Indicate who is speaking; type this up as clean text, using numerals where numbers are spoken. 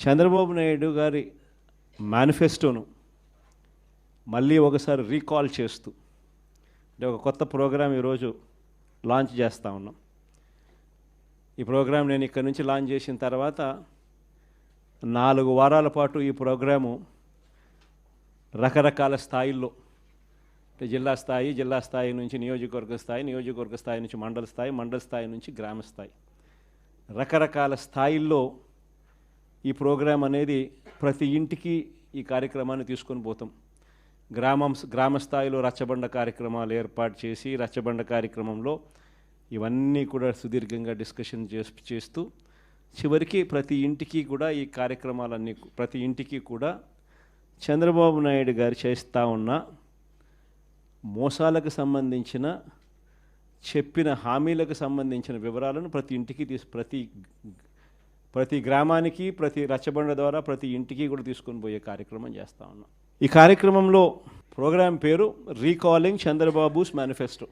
Speaker 1: చంద్రబాబు నాయుడు గారి మేనిఫెస్టోను మళ్ళీ ఒకసారి రీకాల్ చేస్తూ అంటే ఒక కొత్త ప్రోగ్రాం ఈరోజు లాంచ్ చేస్తూ ఉన్నాం. ఈ ప్రోగ్రాం నేను ఇక్కడి నుంచి లాంచ్ చేసిన తర్వాత 4 వారాల పాటు ఈ ప్రోగ్రాము రకరకాల స్థాయిల్లో అంటే జిల్లా స్థాయి నుంచి నియోజకవర్గ స్థాయి నుంచి మండల స్థాయి నుంచి గ్రామ స్థాయి రకరకాల స్థాయిల్లో ఈ ప్రోగ్రాం అనేది ప్రతి ఇంటికి ఈ కార్యక్రమాన్ని తీసుకొని పోతాం. గ్రామ స్థాయిలో రచ్చబండ కార్యక్రమాలు ఏర్పాటు చేసి రచ్చబండ కార్యక్రమంలో ఇవన్నీ కూడా సుదీర్ఘంగా డిస్కషన్ చేస్తూ చివరికి ప్రతి ఇంటికి కూడా ఈ కార్యక్రమాలన్నీ ప్రతి ఇంటికి కూడా చంద్రబాబు నాయుడు గారు చేస్తూ ఉన్న మోసాలకు సంబంధించిన చెప్పిన హామీలకు సంబంధించిన వివరాలను ప్రతి ఇంటికి ప్రతి గ్రామానికి ప్రతి రచ్చబండ ద్వారా ప్రతి ఇంటికి కూడా తీసుకొని పోయే కార్యక్రమం చేస్తూ ఉన్నాం. ఈ కార్యక్రమంలో ప్రోగ్రాం పేరు రీకాలింగ్ చంద్రబాబుస్ మేనిఫెస్టో.